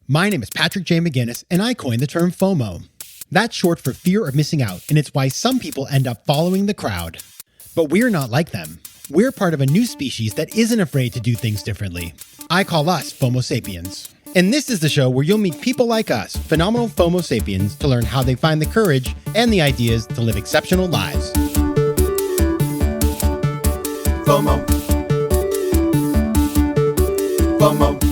My name is Patrick J. McGinnis, and I coined the term FOMO. That's short for fear of missing out, and it's why some people end up following the crowd. But we're not like them. We're part of a new species that isn't afraid to do things differently. I call us FOMO Sapiens. And this is the show where you'll meet people like us, phenomenal FOMO Sapiens, to learn how they find the courage and the ideas to live exceptional lives. FOMO. FOMO.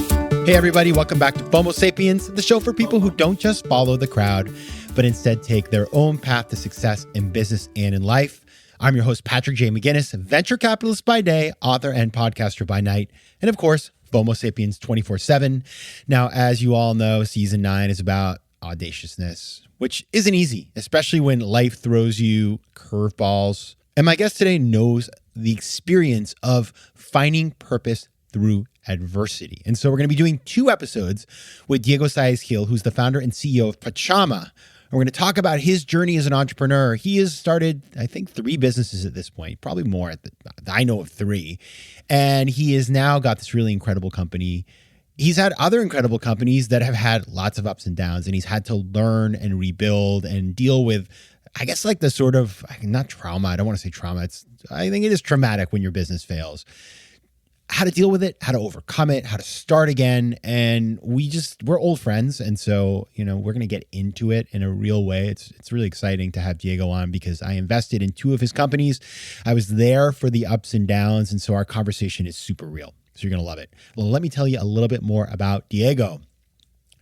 Hey everybody, welcome back to FOMO Sapiens, the show for people who don't just follow the crowd, but instead take their own path to success in business and in life. I'm your host, Patrick J. McGinnis, venture capitalist by day, author and podcaster by night, and of course, FOMO Sapiens 24/7. Now, as you all know, season 9 is about audaciousness, which isn't easy, especially when life throws you curveballs. And my guest today knows the experience of finding purpose through adversity. And so we're going to be doing 2 episodes with Diego Saez-Gil, who's the founder and CEO of Pachama. And we're going to talk about his journey as an entrepreneur. He has started, I think, 3 businesses at this point, probably more. I know of 3. And he has now got this really incredible company. He's had other incredible companies that have had lots of ups and downs, and he's had to learn and rebuild and deal with, I guess, like the sort of, not trauma. I don't want to say trauma. I think it is traumatic when your business fails. How to deal with it, how to overcome it, how to start again. And we're old friends. And so, we're going to get into it in a real way. It's really exciting to have Diego on because I invested in 2 of his companies. I was there for the ups and downs. And so our conversation is super real. So you're going to love it. Well, let me tell you a little bit more about Diego.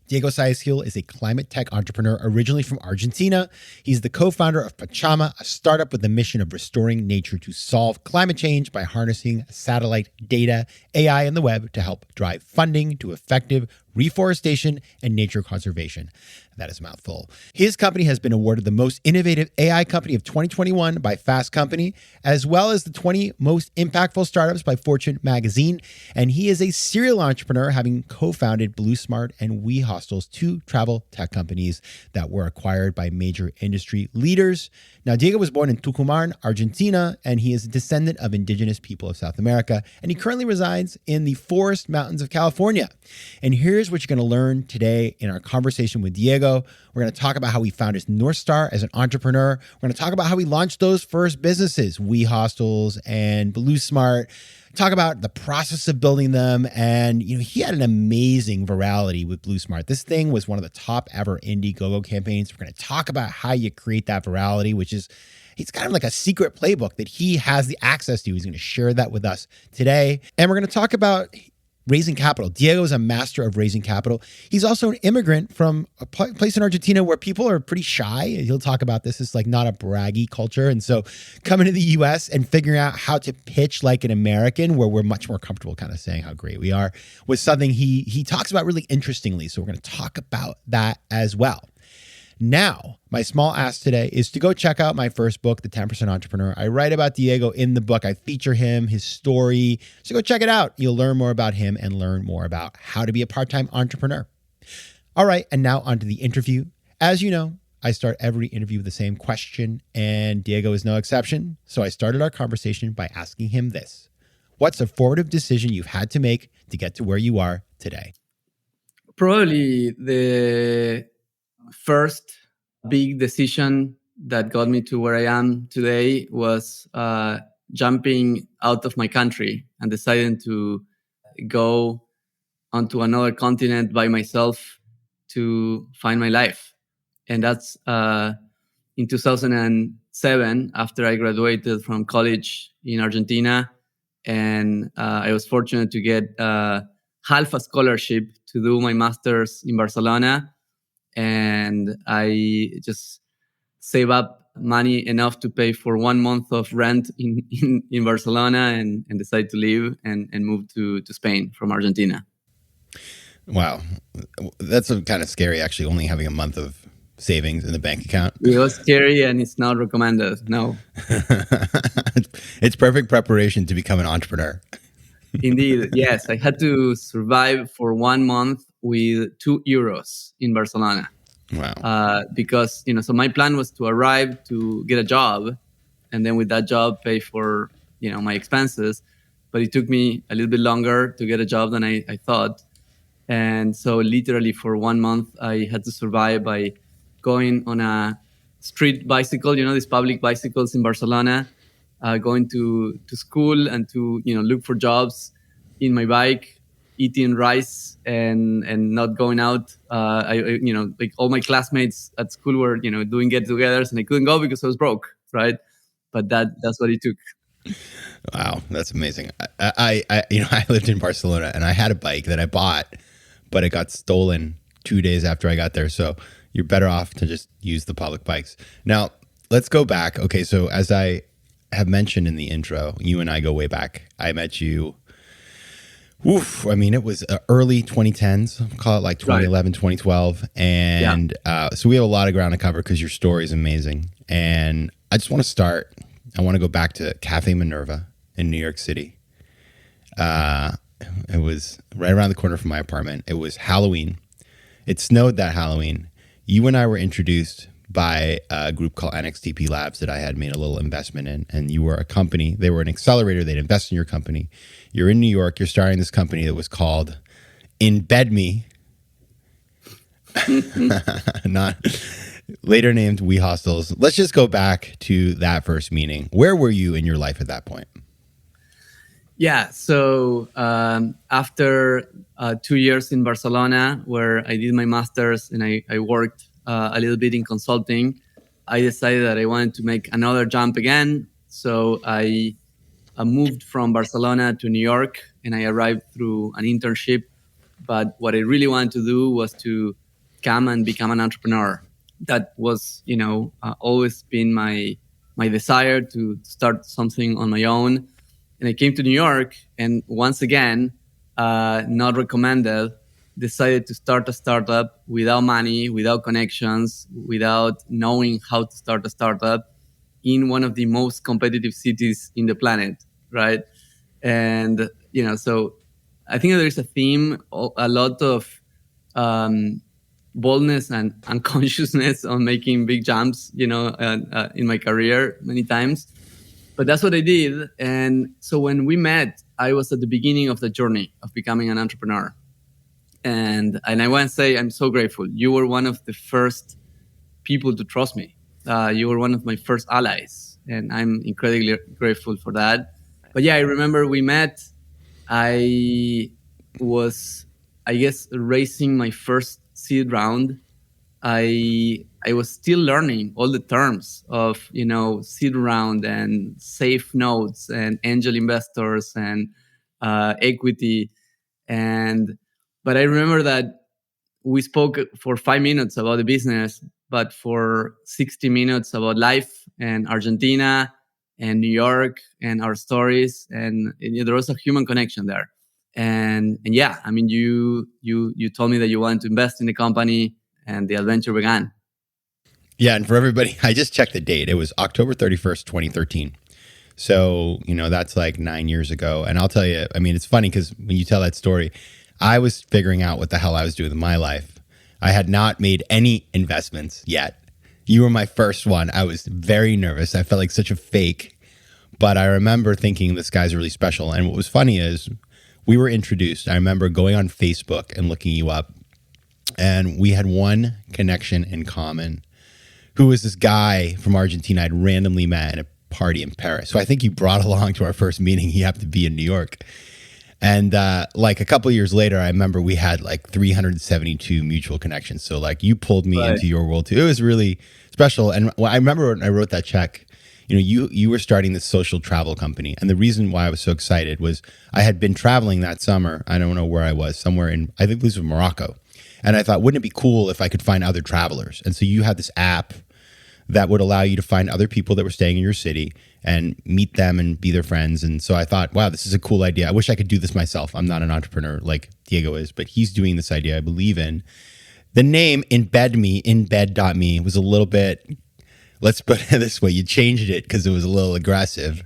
Diego Saez-Gil is a climate tech entrepreneur originally from Argentina. He's the co-founder of Pachama, a startup with the mission of restoring nature to solve climate change by harnessing satellite data, AI, and the web to help drive funding to effective reforestation and nature conservation. That is a mouthful. His company has been awarded the most innovative AI company of 2021 by Fast Company, as well as the 20 most impactful startups by Fortune magazine. And he is a serial entrepreneur, having co-founded Blue Smart and We Hostels, 2 travel tech companies that were acquired by major industry leaders. Now, Diego was born in Tucumán, Argentina, and he is a descendant of indigenous people of South America. And he currently resides in the forest mountains of California. And here's what you're going to learn today in our conversation with Diego. We're going to talk about how he found his North Star as an entrepreneur. We're going to talk about how he launched those first businesses, We Hostels and Blue Smart. Talk about the process of building them. And, he had an amazing virality with Blue Smart. This thing was one of the top ever Indiegogo campaigns. We're going to talk about how you create that virality, which is, it's kind of like a secret playbook that he has the access to. He's going to share that with us today. And we're going to talk about raising capital. Diego is a master of raising capital. He's also an immigrant from a place in Argentina where people are pretty shy. He'll talk about this. It's like not a braggy culture. And so coming to the US and figuring out how to pitch like an American, where we're much more comfortable kind of saying how great we are, was something he talks about really interestingly. So we're going to talk about that as well. Now, my small ask today is to go check out my first book, The 10% Entrepreneur. I write about Diego in the book. I feature him, his story. So go check it out. You'll learn more about him and learn more about how to be a part-time entrepreneur. All right, and now on to the interview. As you know, I start every interview with the same question, and Diego is no exception. So I started our conversation by asking him this. What's a formative decision you've had to make to get to where you are today? Probably the first big decision that got me to where I am today was jumping out of my country and deciding to go onto another continent by myself to find my life. And that's in 2007, after I graduated from college in Argentina. And I was fortunate to get half a scholarship to do my master's in Barcelona. And I just save up money enough to pay for 1 month of rent in Barcelona and decide to leave and move to Spain from Argentina. Wow. That's kind of scary, actually, only having a month of savings in the bank account. It was scary and it's not recommended. No. It's perfect preparation to become an entrepreneur. Indeed. Yes. I had to survive for 1 month with €2 in Barcelona. Wow. Because, so my plan was to arrive to get a job and then with that job pay for, my expenses. But it took me a little bit longer to get a job than I thought. And so literally for 1 month, I had to survive by going on a street bicycle, these public bicycles in Barcelona, going to school and to, look for jobs in my bike, eating rice and not going out. Like all my classmates at school were, doing get-togethers, and I couldn't go because I was broke, right? But that's what it took. Wow, that's amazing. I lived in Barcelona and I had a bike that I bought, but it got stolen 2 days after I got there. So you're better off to just use the public bikes. Now, let's go back. Okay, so as I have mentioned in the intro, you and I go way back. I met you, it was early 2010s, call it like 2011, 2012. And so we have a lot of ground to cover because your story is amazing. And I just want to start. I want to go back to Cafe Minerva in New York City. It was right around the corner from my apartment. It was Halloween. It snowed that Halloween. You and I were introduced by a group called NXTP Labs that I had made a little investment in. And you were a company. They were an accelerator. They'd invest in your company. You're in New York. You're starting this company that was called Embed Me. Not later named We Hostels. Let's just go back to that first meeting. Where were you in your life at that point? Yeah, so after 2 years in Barcelona, where I did my master's and I worked a little bit in consulting, I decided that I wanted to make another jump again. So I moved from Barcelona to New York, and I arrived through an internship. But what I really wanted to do was to come and become an entrepreneur. That was, always been my desire to start something on my own. And I came to New York, and once again, not recommended, decided to start a startup without money, without connections, without knowing how to start a startup in one of the most competitive cities in the planet, right? And, so I think there is a theme, a lot of boldness and unconsciousness on making big jumps, in my career many times. But that's what I did. And so when we met, I was at the beginning of the journey of becoming an entrepreneur. And I want to say I'm so grateful. You were one of the first people to trust me. You were one of my first allies. And I'm incredibly grateful for that. But yeah, I remember we met. I was, raising my first seed round. I was still learning all the terms of, seed round and safe notes and angel investors and equity. But I remember that we spoke for 5 minutes about the business, but for 60 minutes about life and Argentina and New York and our stories. And there was a human connection there. And yeah, you told me that you wanted to invest in the company, and the adventure began. Yeah, and for everybody, I just checked the date. It was October 31st, 2013. So, that's like 9 years ago. And I'll tell you, it's funny because when you tell that story, I was figuring out what the hell I was doing in my life. I had not made any investments yet. You were my first one. I was very nervous. I felt like such a fake. But I remember thinking this guy's really special. And what was funny is we were introduced. I remember going on Facebook and looking you up. And we had one connection in common, who was this guy from Argentina I'd randomly met at a party in Paris. So I think you brought along to our first meeting. He happened to be in New York. And like a couple of years later, I remember we had like 372 mutual connections. So like you pulled me into your world too. It was really special. And I remember when I wrote that check, you were starting this social travel company. And the reason why I was so excited was I had been traveling that summer. I don't know where I was, somewhere in, I think this was Morocco. And I thought, wouldn't it be cool if I could find other travelers? And so you had this app that would allow you to find other people that were staying in your city and meet them and be their friends. And so I thought, wow, this is a cool idea. I wish I could do this myself. I'm not an entrepreneur like Diego is, but he's doing this idea I believe in. The name embed.me was a little bit, let's put it this way, you changed it because it was a little aggressive.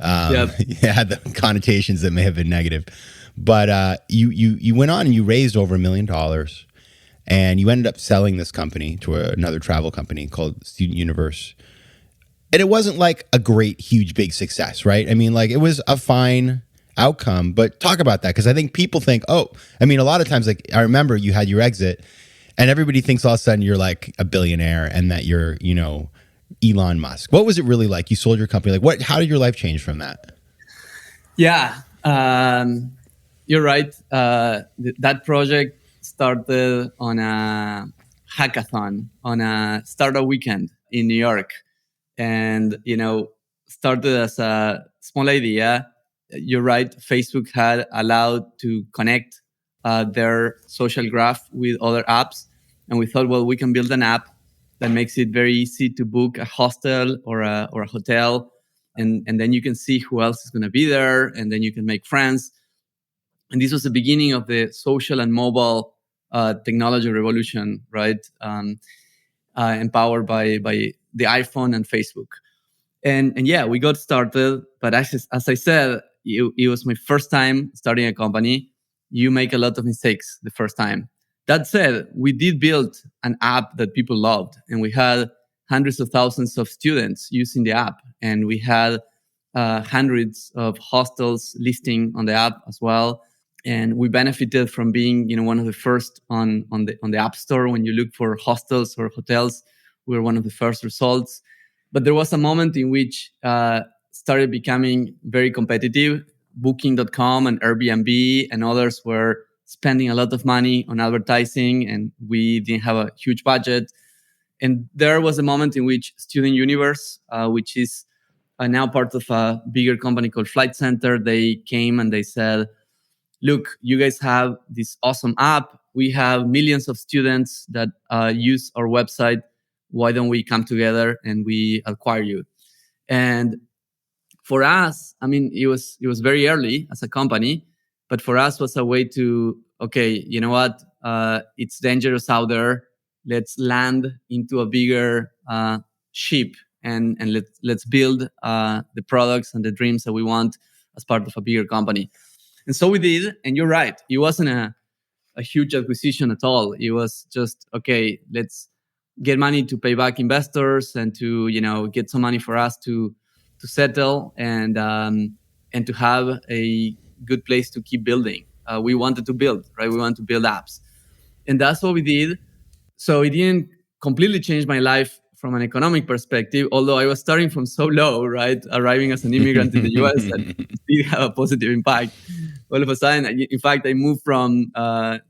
It had the connotations that may have been negative. But you went on and you raised over $1 million. And you ended up selling this company to another travel company called Student Universe. And it wasn't like a great, huge, big success, right? It was a fine outcome. But talk about that, because I think people think, oh, I mean, a lot of times, like I remember you had your exit, and everybody thinks all of a sudden you're like a billionaire and that you're, you know, Elon Musk. What was it really like? You sold your company. Like, how did your life change from that? Yeah, you're right. That project started on a hackathon, on a startup weekend in New York, and started as a small idea. You're right. Facebook had allowed to connect their social graph with other apps, and we thought, well, we can build an app that makes it very easy to book a hostel or a hotel, and then you can see who else is going to be there, and then you can make friends. And this was the beginning of the social and mobile technology revolution, right? Empowered by the iPhone and Facebook. And yeah, we got started. But as I said, it was my first time starting a company. You make a lot of mistakes the first time. That said, we did build an app that people loved, and we had hundreds of thousands of students using the app, and we had hundreds of hostels listing on the app as well. And we benefited from being, one of the first on the App Store. When you look for hostels or hotels, we were one of the first results. But there was a moment in which started becoming very competitive. Booking.com and Airbnb and others were spending a lot of money on advertising, and we didn't have a huge budget. And there was a moment in which Student Universe, which is now part of a bigger company called Flight Center, they came and they said, look, you guys have this awesome app. We have millions of students that use our website. Why don't we come together and we acquire you? And for us, I mean, it was very early as a company, but for us was a way to, okay, you know what? It's dangerous out there. Let's land into a bigger ship and let's build the products and the dreams that we want as part of a bigger company. And so we did. And you're right. It wasn't a huge acquisition at all. It was just, okay, let's get money to pay back investors and to, get some money for us to settle and to have a good place to keep building. We wanted to build, right? We wanted to build apps. And that's what we did. So it didn't completely change my life from an economic perspective, although I was starting from so low, right? Arriving as an immigrant in the US, that did have a positive impact. All of a sudden, in fact, I moved from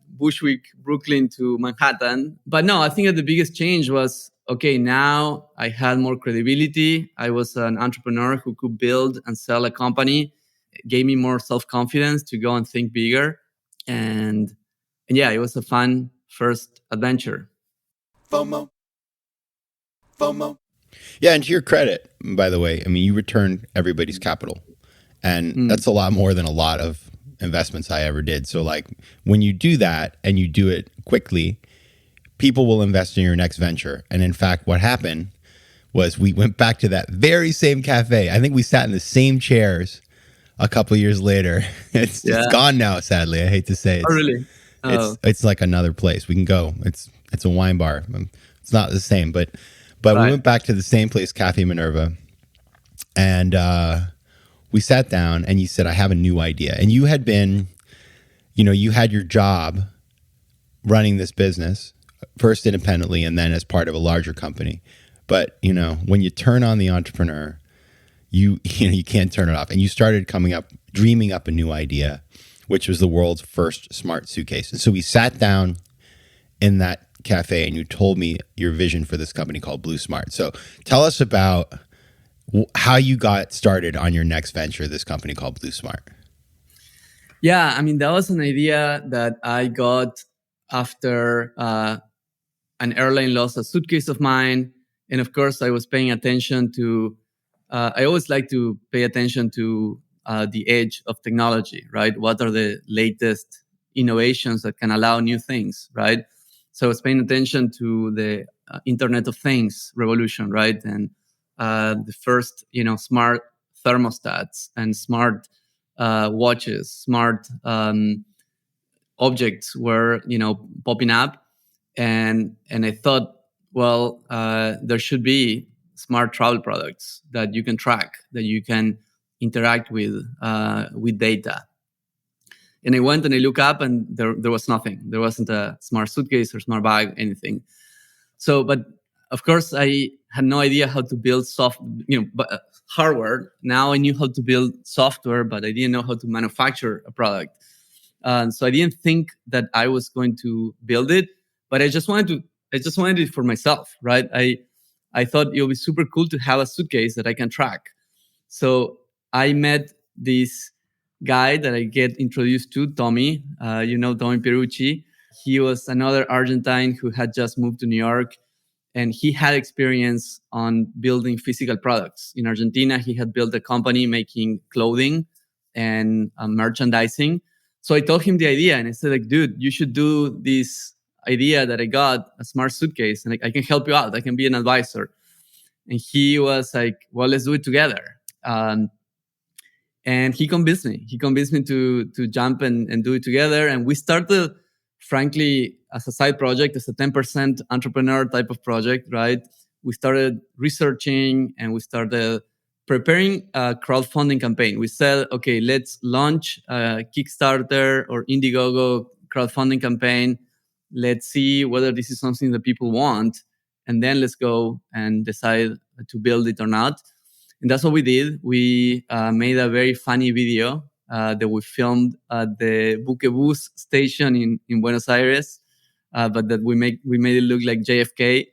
Bushwick, Brooklyn to Manhattan. But no, I think that the biggest change was, okay, now I had more credibility. I was an entrepreneur who could build and sell a company. It gave me more self-confidence to go and think bigger. And yeah, it was a fun first adventure. FOMO. Yeah, and to your credit, by the way, I mean, you returned everybody's capital. And that's a lot more than a lot of investments I ever did. So like when you do that and you do it quickly, people will invest in your next venture. And in fact, what happened was we went back to that very same cafe. I think we sat in the same chairs a couple of years later. It's gone now, sadly. I hate to say it. Oh, really? It's like another place. We can go. It's a wine bar. It's not the same, but right. We went back to the same place, Cafe Minerva. And we sat down and you said, I have a new idea. And you had been, you had your job running this business, first independently and then as part of a larger company. But, when you turn on the entrepreneur, you can't turn it off. And you started dreaming up a new idea, which was the world's first smart suitcase. And so we sat down in that cafe and you told me your vision for this company called Blue Smart. So tell us about how you got started on your next venture, this company called Blue Smart. Yeah, I mean, that was an idea that I got after an airline lost a suitcase of mine. And of course, I was paying attention to, I always like to pay attention to the edge of technology, right? What are the latest innovations that can allow new things, right? So I was paying attention to the Internet of Things revolution, right? And the first, smart thermostats and smart watches, smart objects were, popping up. And I thought, well, there should be smart travel products that you can track, that you can interact with data. And I went and I looked up, and there was nothing. There wasn't a smart suitcase or smart bag, anything. So, but of course, I had no idea how to build hardware. Now I knew how to build software, but I didn't know how to manufacture a product. So I didn't think that I was going to build it, but I just wanted it for myself, right? I thought it would be super cool to have a suitcase that I can track. So I met this guy that I get introduced to, Tommy. Tommy Perucci. He was another Argentine who had just moved to New York, and he had experience on building physical products. In Argentina, he had built a company making clothing and merchandising. So I told him the idea, and I said, like, dude, you should do this idea that I got, a smart suitcase, and I can help you out. I can be an advisor. And he was like, well, let's do it together. And he convinced me. He convinced me to jump and do it together. And we started, frankly, as a side project, as a 10% entrepreneur type of project, right? We started researching and we started preparing a crowdfunding campaign. We said, okay, let's launch a Kickstarter or Indiegogo crowdfunding campaign. Let's see whether this is something that people want. And then let's go and decide to build it or not. And that's what we did. We made a very funny video that we filmed at the Buquebus station in Buenos Aires, but that we made it look like JFK.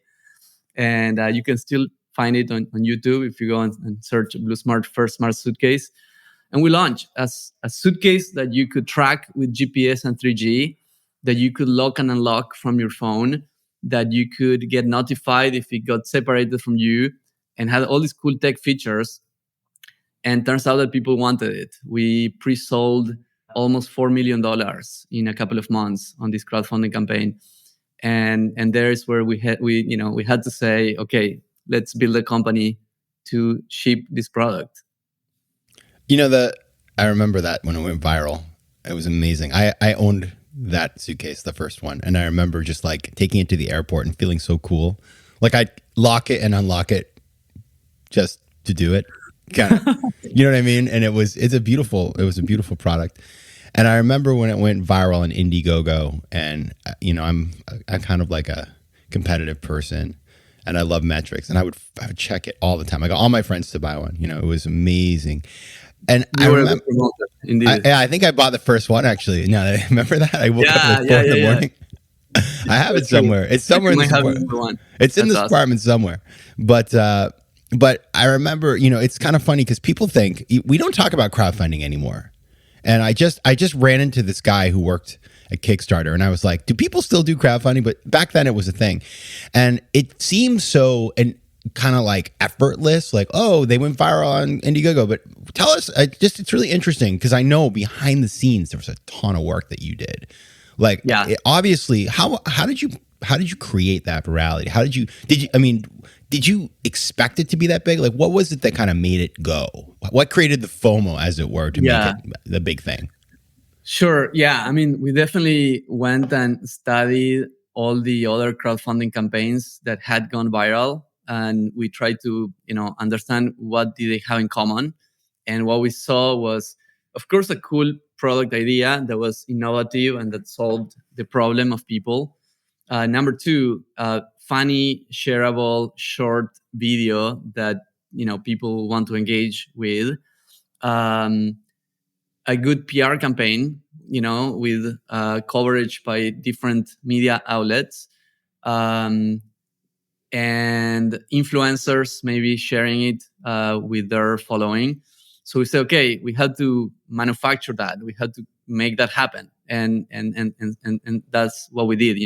And you can still find it on YouTube if you go and search Blue Smart First Smart Suitcase. And we launched as a suitcase that you could track with GPS and 3G, that you could lock and unlock from your phone, that you could get notified if it got separated from you, and had all these cool tech features. And turns out that people wanted it. We pre-sold almost $4 million in a couple of months on this crowdfunding campaign. And there's where we had to say, okay, let's build a company to ship this product. I remember that when it went viral. It was amazing. I owned that suitcase, the first one. And I remember just like taking it to the airport and feeling so cool. Like I'd lock it and unlock it just to do it. Kind of, you know what I mean? And it was a beautiful product. And I remember when it went viral on Indiegogo, and I'm kind of like a competitive person, and I love metrics, and I would check it all the time. I got all my friends to buy one. It was amazing. And I remember, I think I bought the first one actually. No, I remember that. I woke up at 4 in the morning. I have it somewhere. It's somewhere in this apartment. It's in this apartment somewhere. But I remember, it's kind of funny because people think we don't talk about crowdfunding anymore. And I just ran into this guy who worked at Kickstarter, and I was like, do people still do crowdfunding? But back then it was a thing. And it seems so and kind of like effortless, like, oh, they went viral on Indiegogo. But tell us, it's really interesting because I know behind the scenes there was a ton of work that you did. Like, obviously, how did you create that virality? Did you expect it to be that big? Like, what was it that kind of made it go? What created the FOMO, as it were, to make it the big thing? Sure. Yeah. We definitely went and studied all the other crowdfunding campaigns that had gone viral. And we tried to, understand what did they have in common. And what we saw was, of course, a cool product idea that was innovative and that solved the problem of people. Number two, funny, shareable, short video that people want to engage with. A good PR campaign, with coverage by different media outlets, and influencers maybe sharing it with their following. So we said, okay, we had to manufacture that. We had to make that happen, and that's what we did.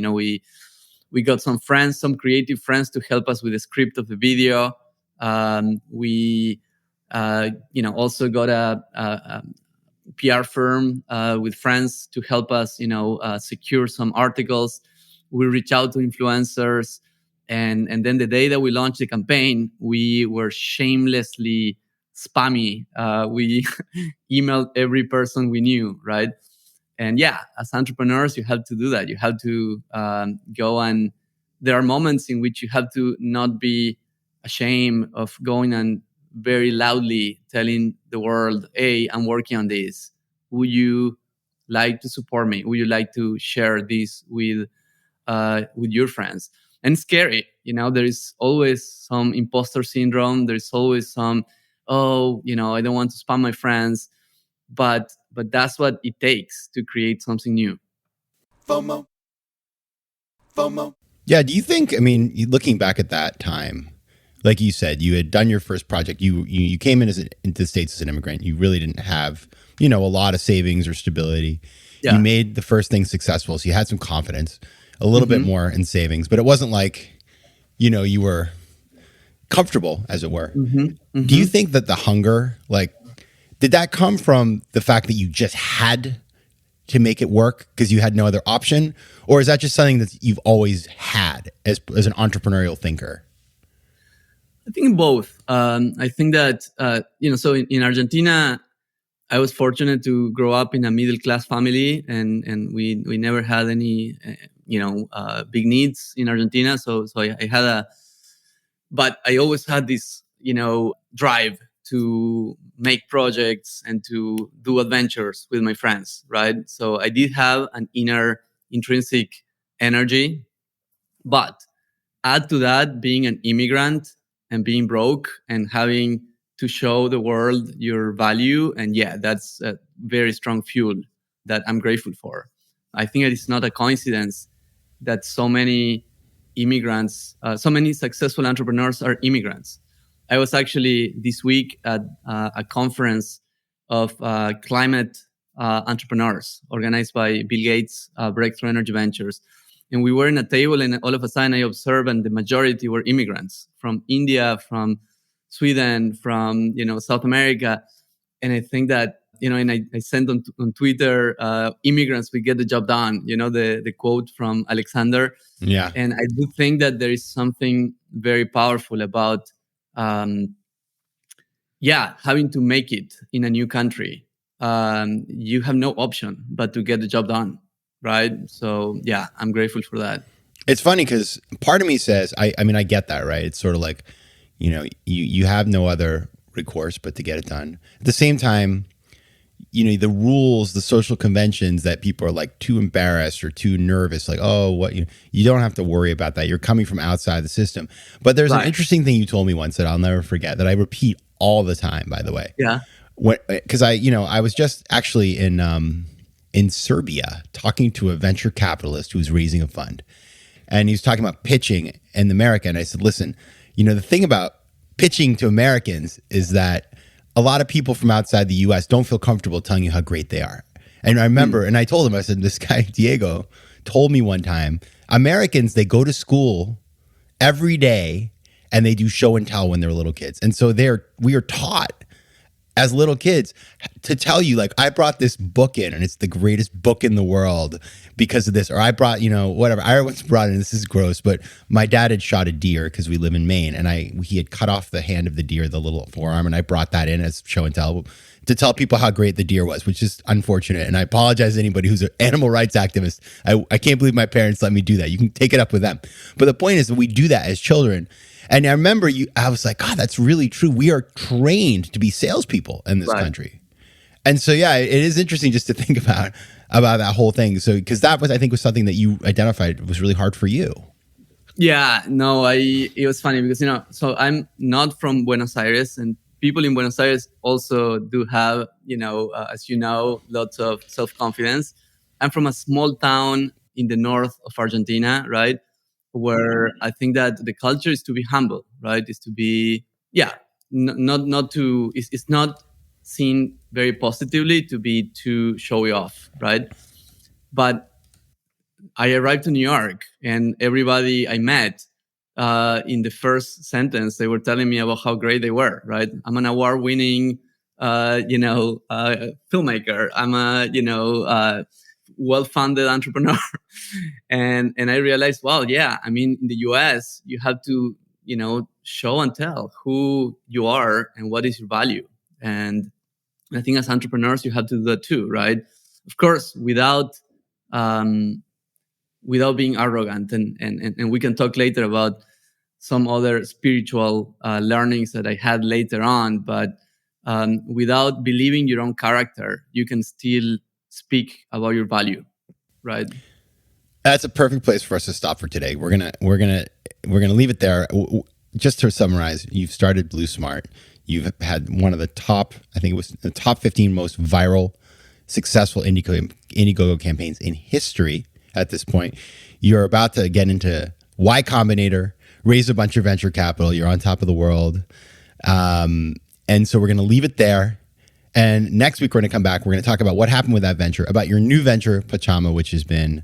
We got some friends, some creative friends, to help us with the script of the video. We also got a PR firm with friends to help us, secure some articles. We reach out to influencers, and then the day that we launched the campaign, we were shamelessly spammy. We emailed every person we knew, right? And as entrepreneurs, you have to do that. You have to go, and there are moments in which you have to not be ashamed of going and very loudly telling the world, hey, I'm working on this. Would you like to support me? Would you like to share this with your friends? And scary, there is always some imposter syndrome. There's always some, I don't want to spam my friends, but that's what it takes to create something new. FOMO. FOMO. Yeah. Do you think, I mean, looking back at that time, like you said, you had done your first project. You came into the States as an immigrant. You really didn't have, a lot of savings or stability. Yeah. You made the first thing successful. So you had some confidence, a little bit more in savings, but it wasn't like, you were comfortable, as it were. Do you think that the hunger, did that come from the fact that you just had to make it work because you had no other option? Or is that just something that you've always had as an entrepreneurial thinker? I think both. I think that, so in Argentina, I was fortunate to grow up in a middle-class family, and we never had any, big needs in Argentina. So I had but I always had this, drive to make projects and to do adventures with my friends, right? So I did have an inner intrinsic energy, but add to that being an immigrant and being broke and having to show the world your value. And yeah, that's a very strong fuel that I'm grateful for. I think it's not a coincidence that so many immigrants, so many successful entrepreneurs are immigrants. I was actually this week at a conference of climate entrepreneurs organized by Bill Gates, Breakthrough Energy Ventures. And we were in a table, and all of a sudden I observed, and the majority were immigrants from India, from Sweden, from South America. And I think that and I sent on Twitter, immigrants, we get the job done. The quote from Alexander. Yeah. And I do think that there is something very powerful about, having to make it in a new country. You have no option but to get the job done, right? So yeah, I'm grateful for that. It's funny because part of me says, I mean, I get that, right? It's sort of like, you have no other recourse but to get it done. At the same time, the rules, the social conventions that people are like too embarrassed or too nervous, like, oh, what, you don't have to worry about that. You're coming from outside the system. But there's an interesting thing you told me once that I'll never forget, that I repeat all the time, by the way. Yeah. Because I was just actually in Serbia talking to a venture capitalist who was raising a fund. And he was talking about pitching in America. And I said, listen, the thing about pitching to Americans is that a lot of people from outside the US don't feel comfortable telling you how great they are. And I remember, and I told him, I said, this guy, Diego, told me one time, Americans, they go to school every day and they do show and tell when they're little kids. And so we are taught as little kids to tell you, like, I brought this book in and it's the greatest book in the world because of this. Or I brought, whatever. I once brought in, this is gross, but my dad had shot a deer because we live in Maine, and he had cut off the hand of the deer, the little forearm, and I brought that in as show and tell to tell people how great the deer was, which is unfortunate. And I apologize to anybody who's an animal rights activist. I can't believe my parents let me do that. You can take it up with them. But the point is that we do that as children. And I remember I was like, God, that's really true. We are trained to be salespeople in this country. And so, yeah, it is interesting just to think about that whole thing. So, because that was, I think, was something that you identified was really hard for you. Yeah, no, it was funny because, so I'm not from Buenos Aires, and people in Buenos Aires also do have, as lots of self-confidence. I'm from a small town in the north of Argentina, right? Where I think that the culture is to be humble, right? Is to be, not to, it's not seen very positively to be too showy off, right? But I arrived to New York, and everybody I met, in the first sentence, they were telling me about how great they were, right? I'm an award-winning, filmmaker. I'm a, well-funded entrepreneur. and I realized, well, yeah, I mean, in the US, you have to, show and tell who you are and what is your value. And I think as entrepreneurs, you have to do that too, right? Of course, without being arrogant. And we can talk later about some other spiritual learnings that I had later on. But without believing your own character, you can still speak about your value, right? That's a perfect place for us to stop for today. We're gonna leave it there. Just to summarize, you've started Blue Smart. You've had one of the top, I think it was the top 15 most viral, successful Indiegogo campaigns in history at this point. You're about to get into Y Combinator, raise a bunch of venture capital. You're on top of the world. And so we're going to leave it there. And next week, we're going to come back. We're going to talk about what happened with that venture, about your new venture, Pachama, which has been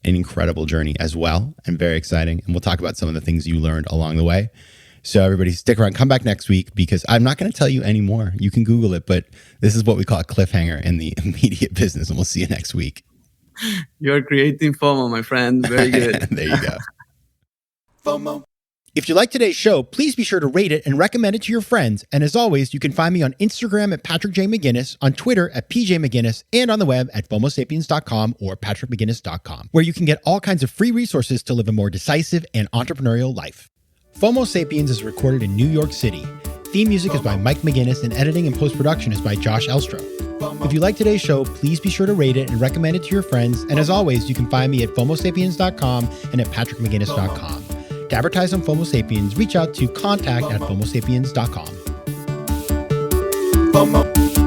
an incredible journey as well and very exciting. And we'll talk about some of the things you learned along the way. So everybody stick around, come back next week, because I'm not going to tell you anymore. You can Google it, but this is what we call a cliffhanger in the immediate business. And we'll see you next week. You're creating FOMO, my friend. Very good. There you go. FOMO. If you like today's show, please be sure to rate it and recommend it to your friends. And as always, you can find me on Instagram at Patrick J. McGinnis, on Twitter at PJ McGinnis, and on the web at FOMOSapiens.com or PatrickMcGinnis.com, where you can get all kinds of free resources to live a more decisive and entrepreneurial life. FOMO Sapiens is recorded in New York City. Theme music is by Mike McGinnis, and editing and post-production is by Josh Elstro. If you like today's show, please be sure to rate it and recommend it to your friends. And as always, you can find me at FOMOSapiens.com and at PatrickMcGinnis.com. To advertise on FOMO Sapiens, reach out to contact@FOMOSapiens.com. FOMO.